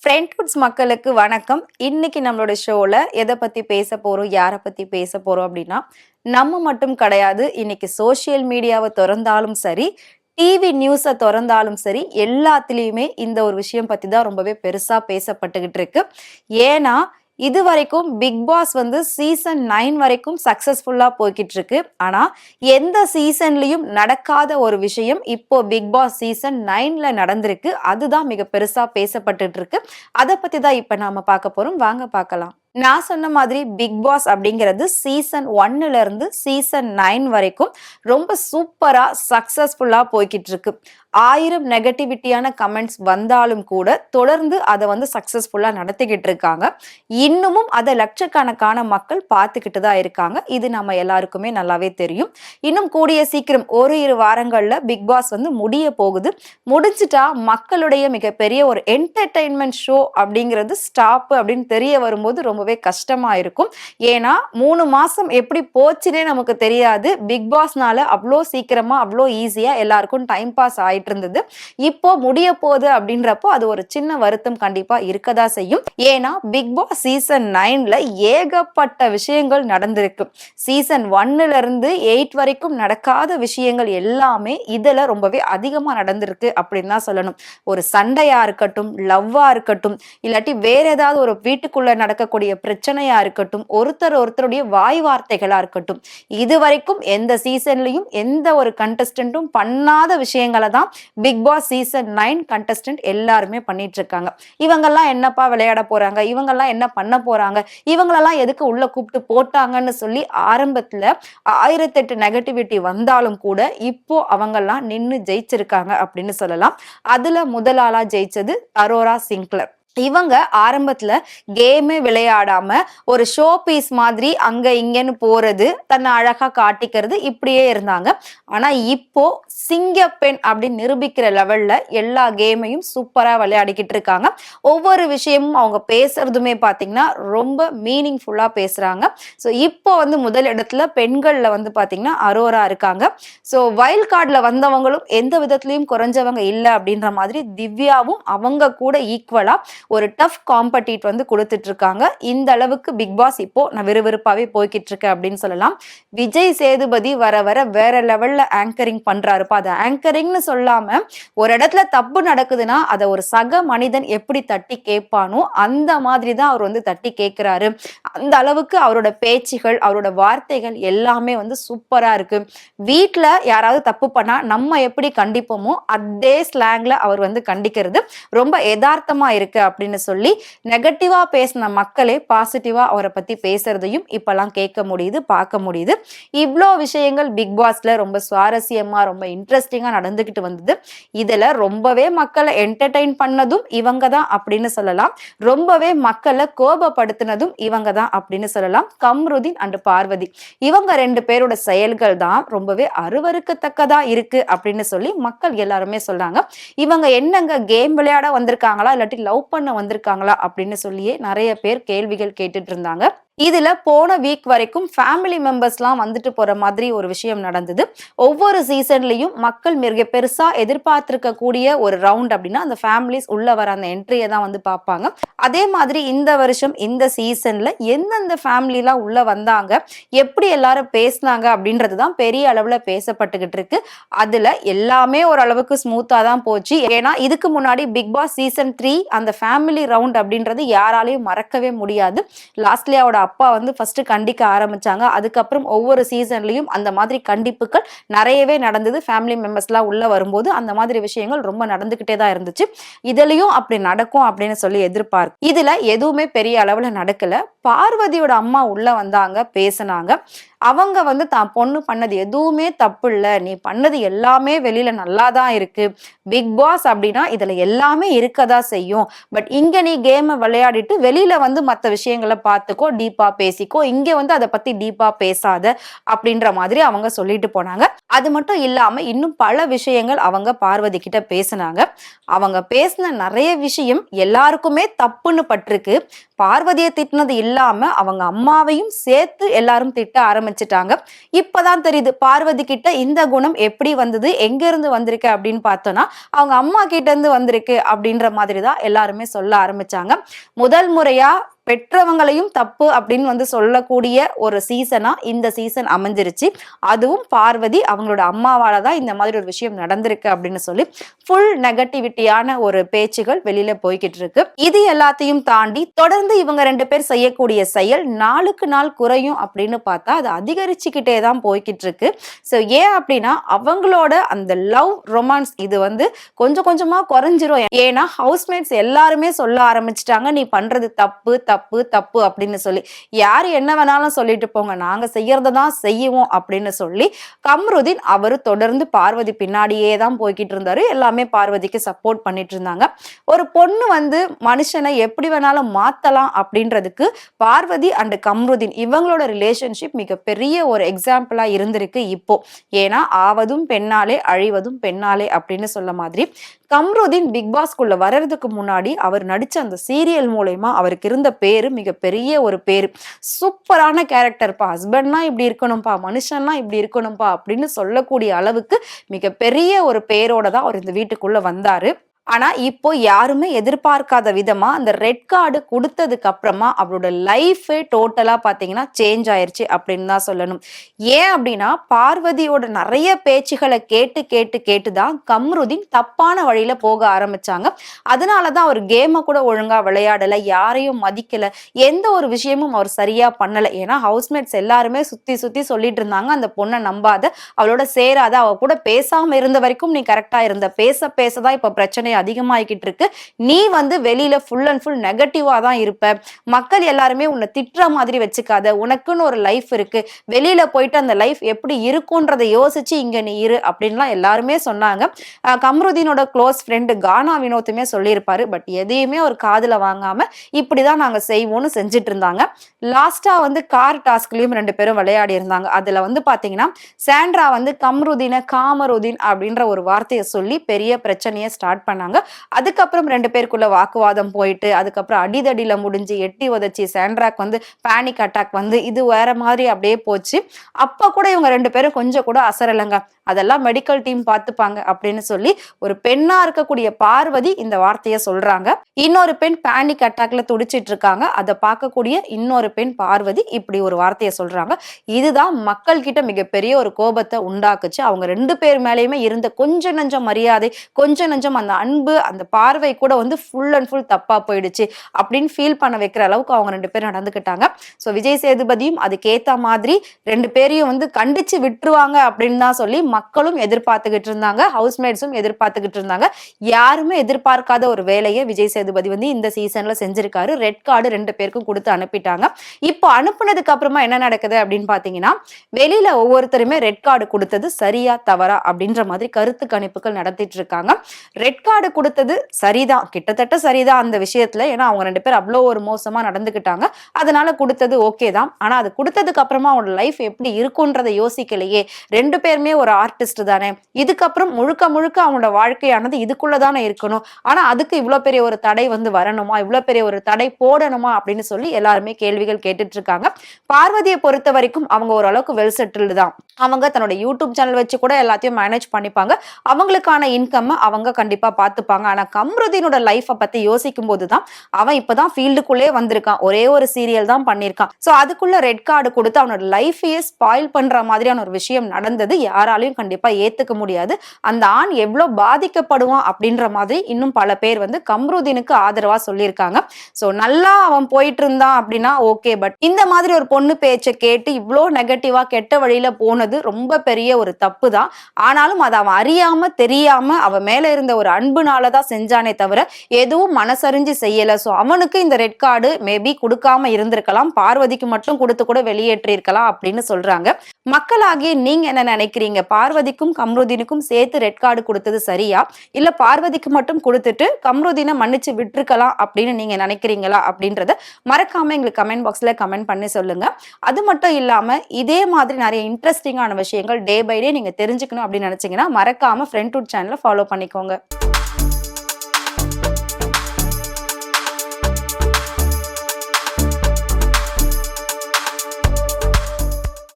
ஃப்ரெண்ட்ஹுட்ஸ் மக்களுக்கு வணக்கம். இன்னைக்கு நம்மளோட ஷோல எதை பத்தி பேச போறோம், யாரை பத்தி பேச போறோம் அப்படின்னா, நம்ம மட்டும் கிடையாது. இன்னைக்கு சோஷியல் மீடியாவை திறந்தாலும் சரி, டிவி நியூஸை திறந்தாலும் சரி, எல்லாத்துலேயுமே இந்த ஒரு விஷயம் பத்தி தான் ரொம்பவே பெருசா பேசப்பட்டுக்கிட்டு இருக்கு. ஏன்னா இது வரைக்கும் பிக் பாஸ் வந்து சீசன் 9 வரைக்கும் சக்சஸ்ஃபுல்லா போய்கிட்டு இருக்கு. ஆனா எந்த சீசன்லயும் நடக்காத ஒரு விஷயம் இப்போ பிக் பாஸ் சீசன் 9ல நடந்திருக்கு. அதுதான் மிக பெருசா பேசப்பட்டுட்டு இருக்கு. அதை பத்தி தான் இப்ப நாம பார்க்க போறோம். வாங்க பார்க்கலாம். நான் சொன்ன மாதிரி பிக் பாஸ் அப்படிங்கிறது சீசன் 1ல இருந்து சீசன் 9 வரைக்கும் ரொம்ப சூப்பரா சக்சஸ்ஃபுல்லா போய்கிட்டு இருக்கு. 1000 நெகட்டிவிட்டியான கமெண்ட்ஸ் வந்தாலும் கூட தொடர்ந்து அதை வந்து சக்சஸ்ஃபுல்லா நடத்திக்கிட்டு இருக்காங்க. இன்னமும் அதை லட்சக்கணக்கான மக்கள் பார்த்துக்கிட்டு தான் இருக்காங்க. இது நம்ம எல்லாருக்குமே நல்லாவே தெரியும். இன்னும் கூடிய சீக்கிரம் ஒரு 2 வாரங்கள்ல பிக் பாஸ் வந்து முடிய போகுது. முடிஞ்சிட்டா மக்களுடைய மிகப்பெரிய ஒரு என்டர்டெயின்மெண்ட் ஷோ அப்படிங்கிறது ஸ்டாப் அப்படின்னு தெரிய வரும்போது ரொம்பவே கஷ்டமா இருக்கும். ஏன்னா 3 மாசம் எப்படி போச்சுன்னே நமக்கு தெரியாது. பிக் பாஸ்னால அவ்வளோ சீக்கிரமா அவ்வளோ ஈஸியா எல்லாருக்கும் டைம் பாஸ் ஆயிட்டு இருந்தது. இப்போ முடிய போகுது அப்படின்றப்போ அது ஒரு சின்ன வருத்தம் கண்டிப்பா இருக்கதா செய்யும். ஏன்னா பிக் பாஸ் சீசன் 9ல ஏகப்பட்ட விஷயங்கள் நடந்திருக்கு. சீசன் 1ல இருந்து 8 வரைக்கும் நடக்காத விஷயங்கள் எல்லாமே இதுல ரொம்பவே அதிகமா நடந்திருக்கு அப்படின்னு தான் சொல்லணும். ஒரு சண்டையா இருக்கட்டும், லவ்வா இருக்கட்டும், இல்லாட்டி வேற ஏதாவது ஒரு வீட்டுக்குள்ள நடக்கக்கூடிய பிரச்சனையா இருக்கட்டும், ஒருத்தருடைய வாய் வார்த்தைகளா இருக்கட்டும், இது வரைக்கும் எந்த சீசன்லயும் எந்த ஒரு கண்டஸ்டன்ட்டும் பண்ணாத விஷயங்களை தான் பிக் பாஸ் சீசன் 9 கண்டஸ்டன்ட் எல்லாருமே பண்ணிட்டு இருக்காங்க. இவங்கெல்லாம் என்னப்பா விளையாட போறாங்க, இவங்கெல்லாம் என்ன பண்ண போறாங்க, இவங்களெல்லாம் எதுக்கு உள்ள கூப்பிட்டு போட்டாங்கன்னு சொல்லி ஆரம்பத்துல 1008 நெகட்டிவிட்டி வந்தாலும் கூட இப்போ அவங்கெல்லாம் நின்னு ஜெயிச்சிருக்காங்க அப்படின்னு சொல்லலாம். அதுல முதல் ஆளா ஜெயிச்சது அரோரா சிங்க்லர். இவங்க ஆரம்பத்துல கேமே விளையாடாம ஒரு ஷோ பீஸ் மாதிரி அங்க இங்கன்னு போறது, தன்னை அழகா காட்டிக்கிறது, இப்படியே இருந்தாங்க. ஆனா இப்போ சிங்கப்பெண் அப்படின்னு நிரூபிக்கிற லெவல்ல எல்லா கேமையும் சூப்பரா விளையாடிக்கிட்டு இருக்காங்க. ஒவ்வொரு விஷயமும் அவங்க பேசுறதுமே பாத்தீங்கன்னா ரொம்ப மீனிங்ஃபுல்லா பேசுறாங்க. ஸோ இப்போ வந்து முதல் இடத்துல பெண்கள்ல வந்து பாத்தீங்கன்னா அரோரா இருக்காங்க. ஸோ வைல்ட் கார்டுல வந்தவங்களும் எந்த விதத்திலையும் குறைஞ்சவங்க இல்லை அப்படின்ற மாதிரி திவ்யாவும் அவங்க கூட ஈக்குவலா ஒரு டஃப் காம்படிட் வந்து கொடுத்துட்டு இருக்காங்க. இந்த அளவுக்கு பிக் பாஸ் இப்போ நான் விறுவிறுப்பாவே போய்கிட்டு இருக்கேன் அப்படின்னு சொல்லலாம். விஜய் சேதுபதி வர வர வேற லெவல்ல ஆங்கரிங் பண்றாருப்பா. அது ஆங்கரிங்னு சொல்லாம ஒரு இடத்துல தப்பு நடக்குதுன்னா அதை ஒரு சக மனிதன் எப்படி தட்டி கேட்பானோ அந்த மாதிரி தான் அவர் வந்து தட்டி கேட்கிறாரு. அந்த அளவுக்கு அவரோட பேச்சுகள், அவரோட வார்த்தைகள் எல்லாமே வந்து சூப்பரா இருக்கு. வீட்டுல யாராவது தப்பு பண்ணா நம்ம எப்படி கண்டிப்போமோ அதே ஸ்லாங்ல அவர் வந்து கண்டிக்கிறது ரொம்ப யதார்த்தமா இருக்கு அப்படின்னு சொல்லி நெகட்டிவா பேசின மக்களே பாசிட்டிவா அவரை பத்தி பேசுறதையும் இப்பெல்லாம் கேட்க முடியுது, பார்க்க முடியுது. இவ்வளோ விஷயங்கள் பிக் பாஸ்ல ரொம்ப சுவாரஸ்யமா ரொம்ப இன்ட்ரெஸ்டிங்கா நடந்துகிட்டு வந்தது. இதுல ரொம்பவே மக்களை என்டர்டெயின் பண்ணதும் இவங்க தான் அப்படின்னு சொல்லலாம். ரொம்பவே மக்களை கோபப்படுத்தினதும் இவங்க தான் அப்படின்னு சொல்லலாம். கம்ருதீன் அண்ட் பார்வதி இவங்க 2 பேரோட செயல்கள் தான் ரொம்பவே அருவருக்கத்தக்கதா இருக்கு அப்படின்னு சொல்லி மக்கள் எல்லாருமே சொல்றாங்க. இவங்க என்னங்க கேம் விளையாட வந்திருக்காங்களா இல்லாட்டி லவ் பண்ண வந்திருக்காங்களா அப்படின்னு சொல்லியே நிறைய பேர் கேள்விகள் கேட்டுட்டு இருந்தாங்க. இதுல போன வீக் வரைக்கும் ஃபேமிலி மெம்பர்ஸ்லாம் வந்துட்டு போற மாதிரி ஒரு விஷயம் நடந்தது. ஒவ்வொரு சீசன்லயும் மக்கள் மிக பெருசா எதிர்பார்த்திருக்க கூடிய ஒரு ரவுண்ட் அப்படின்னா அந்த ஃபேமிலிஸ் உள்ள வர அந்த என்ட்ரியை தான் வந்து பார்ப்பாங்க. அதே மாதிரி இந்த வருஷம் இந்த சீசன்ல எந்தெந்த ஃபேமிலிலாம் உள்ள வந்தாங்க, எப்படி எல்லாரும் பேசினாங்க அப்படின்றது தான் பெரிய அளவுல பேசப்பட்டுக்கிட்டு இருக்கு. அதுல எல்லாமே ஓரளவுக்கு ஸ்மூத்தா தான் போச்சு. ஏன்னா இதுக்கு முன்னாடி பிக் பாஸ் சீசன் 3 அந்த ஃபேமிலி ரவுண்ட் அப்படின்றது யாராலையும் மறக்கவே முடியாது. லாஸ்ட்லியாவோட அப்பா வந்து ஃபர்ஸ்ட் கண்டிக்க ஆரம்பிச்சாங்க. அதுக்கப்புறம் ஒவ்வொரு சீசன்லயும் அந்த மாதிரி கண்டிப்புகள் நிறையவே நடந்தது. ஃபேமிலி மெம்பர்ஸ்லாம் உள்ள வரும்போது அந்த மாதிரி விஷயங்கள் ரொம்ப நடந்துகிட்டே தான் இருந்துச்சு. இதுலயும் அப்படி நடக்கும் அப்படின்னு சொல்லி எதிர்பார்க்க இதுல எதுவுமே பெரிய அளவுல நடக்கல. பார்வதியோட அம்மா உள்ள வந்தாங்க, பேசினாங்க. அவங்க வந்து தான் பொண்ணு பண்ணது எதுவுமே தப்பு இல்லை, நீ பண்ணது எல்லாமே வெளியில நல்லா தான் இருக்கு. பிக் பாஸ் அப்படின்னா இதுல எல்லாமே இருக்கதா செய்யும். பட் இங்க நீ கேமை விளையாடிட்டு வெளியில வந்து மற்ற விஷயங்களை பார்த்துக்கோ, டீப்பா பேசிக்கோ, இங்க வந்து அதை பத்தி டீப்பா பேசாத அப்படின்ற மாதிரி அவங்க சொல்லிட்டு போனாங்க. அது மட்டும் இல்லாம இன்னும் பல விஷயங்கள் அவங்க பார்வதி கிட்ட பேசினாங்க. அவங்க பேசின நிறைய விஷயம் எல்லாருக்குமே தப்புன்னு பட்டிருக்கு. பார்வதியை திட்டினது இல்லாம அவங்க அம்மாவையும் சேர்த்து எல்லாரும் திட்ட ஆரம்பிச்சுட்டாங்க. இப்பதான் தெரியுது பார்வதி கிட்ட இந்த குணம் எப்படி வந்தது, எங்க இருந்து வந்திருக்கு அப்படின்னு பார்த்தோம்னா அவங்க அம்மா கிட்ட இருந்து வந்திருக்கு அப்படின்ற மாதிரி தான் எல்லாருமே சொல்ல ஆரம்பிச்சாங்க. முதல் முறையா பெற்றவங்களையும் தப்பு அப்படின்னு சொல்லக்கூடிய ஒரு சீசனா இந்த சீசன் அமைஞ்சிருச்சு. அதுவும் பார்வதி அவங்களோட அம்மாவால தான் இந்த மாதிரி ஒரு விஷயம் நடந்திருக்கு அப்படின்னு சொல்லி ஃபுல் நெகட்டிவிட்டியான ஒரு பேச்சுகள் வெளியில போய்கிட்டு இருக்கு. இது எல்லாத்தையும் தாண்டி தொடர்ந்து இவங்க 2 பேர் செய்யக்கூடிய செயல் நாளுக்கு நாள் குறையும் அப்படின்னு பார்த்தா அது அதிகரிச்சுக்கிட்டே தான் போய்கிட்டு இருக்கு. ஸோ ஏன் அப்படின்னா அவங்களோட அந்த லவ் ரொமான்ஸ் இது கொஞ்சம் கொஞ்சமா குறைஞ்சிரும். ஏன்னா ஹவுஸ்மேட்ஸ் எல்லாருமே சொல்ல ஆரம்பிச்சிட்டாங்க, நீ பண்றது தப்பு தப்பு தப்பு அப்படின்னு சொல்லி. யாரு என்ன வேணாலும் சொல்லிட்டு போங்க, நாங்க செய்யறதான் செய்வோம் அப்படின்னு சொல்லி கம்ருதீன் அவரு தொடர்ந்து பார்வதி பின்னாடியே தான் போய்கிட்டு இருந்தாரு. எல்லாமே பார்வதிக்கு சப்போர்ட் பண்ணிட்டு இருந்தாங்க. ஒரு பொண்ணு மனுஷனை எப்படி வேணாலும் மாத்தலாம் அப்படின்றதுக்கு பார்வதி அண்ட் கம்ருதீன் இவங்களோட ரிலேஷன்ஷிப் மிகப்பெரிய ஒரு எக்ஸாம்பிளா இருந்திருக்கு இப்போ. ஏன்னா ஆவதும் பெண்ணாலே அழிவதும் பெண்ணாலே அப்படின்னு சொல்ல மாதிரி கம்ருதீன் பிக் பாஸ்குள்ள வர்றதுக்கு முன்னாடி அவர் நடிச்ச அந்த சீரியல் மூலயமா அவருக்கு இருந்த பேரு மிகப்பெரிய ஒரு பேரு. சூப்பரான கேரக்டர்ப்பா, ஹஸ்பண்ட்னா இப்படி இருக்கணும்பா, மனுஷன்னா இப்படி இருக்கணும்பா அப்படின்னு சொல்லக்கூடிய அளவுக்கு மிகப்பெரிய ஒரு பேரோட தான் அவர் இந்த வீட்டுக்குள்ள வந்தாரு. ஆனா இப்போ யாருமே எதிர்பார்க்காத விதமா அந்த ரெட் கார்டு கொடுத்ததுக்கு அப்புறமா அவரோட லைஃபே டோட்டலா பாத்தீங்கன்னா சேஞ்ச் ஆயிருச்சு அப்படின்னு தான் சொல்லணும். ஏன் அப்படின்னா பார்வதியோட நிறைய பேச்சுகளை கேட்டு கேட்டு கேட்டுதான் கம்ருதீன் தப்பான வழியில போக ஆரம்பிச்சாங்க. அதனாலதான் அவர் கேமை கூட ஒழுங்கா விளையாடல, யாரையும் மதிக்கல, எந்த ஒரு விஷயமும் அவர் சரியா பண்ணல. ஏன்னா ஹவுஸ்மேட்ஸ் எல்லாருமே சுத்தி சுத்தி சொல்லிட்டு இருந்தாங்க, அந்த பொண்ணை நம்பாத, அவளோட சேராத, அவ கூட பேசாம இருந்த வரைக்கும் நீ கரெக்டா இருந்த, பேச பேசதான் இப்ப பிரச்சனை அதிகமாகிக்கிட்டு இருக்கு, நீ வெளியில ஃபுல் அண்ட் ஃபுல் நெகட்டிவா தான் இருப்ப, மக்கள் எல்லாருமே உன்னை திட்டுற மாதிரி வச்சுக்காத, உனக்குன்னு ஒரு லைஃப் இருக்கு, வெளியில போயிட்டு அந்த லைஃப் எப்படி இருக்குன்றதை யோசிச்சு இங்க நீ இரு அப்படின்லாம் எல்லாருமே சொன்னாங்க. கம்ருதீனோட க்ளோஸ் ஃப்ரெண்டு கானா வினோத்துமே சொல்லியிருப்பாரு. பட் எதையுமே ஒரு காதுல வாங்காம இப்படிதான் நாங்க செய்வோம்னு செஞ்சுட்டு இருந்தாங்க. லாஸ்டா கார் டாஸ்க்லயும் 2 பேரும் விளையாடி இருந்தாங்க. அதுல பாத்தீங்கன்னா சாண்ட்ரா கம்ருதீனை காமருதீன் அப்படின்ற ஒரு வார்த்தையை சொல்லி பெரிய பிரச்சனையை ஸ்டார்ட் பண்ணாங்க. அதுக்கப்புறம் 2 பேருக்குள்ள வாக்குவாதம் போயிட்டு அதுக்கப்புறம் அடிதடியில முடிஞ்சு எட்டி உதச்சி சாண்ட்ராக்கு பேனிக் அட்டாக் இது வேற மாதிரி அப்படியே போச்சு. அப்ப கூட இவங்க 2 பேரும் கொஞ்சம் கூட அசரலங்க, அதெல்லாம் மெடிக்கல் டீம் பார்த்துப்பாங்க அப்படின்னு சொல்லி ஒரு பெண்ணா இருக்கக்கூடிய பார்வதி இந்த வார்த்தையை சொல்றாங்க. இன்னொரு பெண் பேனிக் அட்டாக்ல துடிச்சிட்டு இருக்காங்க, அதை பார்க்கக்கூடிய இன்னொரு பெண் பார்வதி இப்படி ஒரு வார்த்தையை சொல்றாங்க. இதுதான் மக்கள் கிட்ட மிகப்பெரிய ஒரு கோபத்தை உண்டாக்குச்சு. அவங்க 2 பேர் மேலேயுமே இருந்த கொஞ்சம் நஞ்சம் மரியாதை, கொஞ்சம் நஞ்சம் அந்த அன்பு, அந்த பார்வை கூட ஃபுல் அண்ட் ஃபுல் தப்பா போயிடுச்சு அப்படின்னு ஃபீல் பண்ண வைக்கிற அளவுக்கு அவங்க 2 பேரும் நடந்துக்கிட்டாங்க. ஸோ விஜய் சேதுபதியும் அதுக்கேத்த மாதிரி 2 பேரையும் கண்டிச்சு விட்டுருவாங்க அப்படின்னு தான் சொல்லி மக்களும் எதிர்பார்த்துக்கிட்டு இருந்தாங்க, ஹவுஸ்மேட்ஸும் எதிர்பார்த்துக்கிட்டு இருந்தாங்க. யாருமே எதிர்பார்க்காத ஒரு வேலையை விஜய் சேதுபதி இந்த சீசன்ல செஞ்சிருக்காரு. ரெட் கார்டு 2 பேருக்கும் கொடுத்து அனுப்பிட்டாங்க. இப்போ அனுப்புனதுக்கு அப்புறமா என்ன நடக்குது அப்படின்னு பாத்தீங்கன்னா வெளியில ஒவ்வொருத்தருமே ரெட் கார்டு கொடுத்தது சரியா தவறா அப்படின்ற மாதிரி கருத்து கணிப்புகள் நடத்திட்டு இருக்காங்க. ரெட் கார்டு கொடுத்தது சரிதான், கிட்டத்தட்ட சரிதான் அந்த விஷயத்துல. ஏன்னா அவங்க 2 பேர் அவ்வளோ ஒரு மோசமா நடந்துக்கிட்டாங்க, அதனால கொடுத்தது ஓகே தான். ஆனா அது கொடுத்ததுக்கு அப்புறமா அவனோட லைஃப் எப்படி இருக்குன்றதை யோசிக்கலையே. 2 பேருமே ஒரு ஆர்டிஸ்ட் தானே, இதுக்கப்புறம் முழுக்க முழுக்க அவனோட வாழ்க்கையானது இதுக்குள்ளதானே இருக்கணும். ஆனா அதுக்கு இவ்வளவு பெரிய ஒரு தடை வரணுமா, இவ்வளவு பெரிய ஒரு தடை போடணுமா அப்படின்னு சொல்லி எல்லாருமே கேள்விகள் கேட்டுட்டு இருக்காங்க. பார்வதியை பொறுத்த வரைக்கும் அவங்க ஓரளவுக்கு வெல் செட்டில்டு தான். அவங்க தன்னோட யூடியூப் சேனல் வச்சு கூட எல்லாத்தையும் மேனேஜ் பண்ணிப்பாங்க, அவங்களுக்கான இன்கம் அவங்க கண்டிப்பா பார்த்துப்பாங்க. ஆனா கம்ருதீனோட லைஃபை பத்தி யோசிக்கும் போதுதான் அவன் இப்பதான் ஃபீல்டுக்குள்ளே வந்திருக்கான், ஒரே ஒரு சீரியல் தான் பண்ணிருக்கான். சோ அதுக்குள்ள ரெட் கார்டு கொடுத்து அவனோட லைஃபையே ஸ்பாயில் பண்ற மாதிரியான ஒரு விஷயம் நடந்தது யாராலையும் கண்டிப்பா ஏத்துக்க முடியாது. அந்த ஆண் எவ்வளவு பாதிக்கப்படுவான் அப்படின்ற மாதிரி இன்னும் பல பேர் கம்ருதீனுக்கு ஆதரவா சொல்லியிருக்காங்க. சோ நல்லா அவன் போயிட்டு இருந்தான் அப்படின்னா ஓகே, பட் இந்த மாதிரி ஒரு பொண்ணு பேச்சை கேட்டு இவ்வளோ நெகட்டிவா கெட்ட வழியில போனது ரொம்ப பெரிய ஒரு தப்பு தான். ஆனாலும் அதை அவன் அறியாம தெரியாம அவன் மேல இருந்த ஒரு அன்புனாலதான் செஞ்சானே தவிர எதுவும் மனசறிஞ்சு செய்யல. சோ அவனுக்கு இந்த ரெட் கார்டு மேபி கொடுக்காம இருந்திருக்கலாம், பார்வதிக்கு மட்டும் கொடுத்து கூட வெளியேற்றி இருக்கலாம் அப்படின்னு சொல்றாங்க. மக்களாகிய நீங்க என்ன நினைக்கிறீங்க? பார்வதிக்கும் கம்ருதீனுக்கும் சேர்த்து ரெட் கார்டு கொடுத்தது சரியா, இல்ல பார்வதிக்கு மட்டும் கொடுத்துட்டு கம்ருதீனை மன்னிச்சு விட்டுருக்கலாம் அப்படின்னு நீங்க நினைக்கிறீங்களா அப்படின்றத மறக்காம எங்களுக்கு கமெண்ட் பாக்ஸ்ல கமெண்ட் பண்ணி சொல்லுங்க. அது மட்டும் இல்லாம இதே மாதிரி நிறைய இன்ட்ரெஸ்டிங்கான விஷயங்கள் டே பை டே நீங்க தெரிஞ்சுக்கணும் அப்படின்னு நினைச்சீங்கன்னா மறக்காம ஃப்ரெண்ட்ஹுட் சேனலை ஃபாலோ பண்ணிக்கோங்க.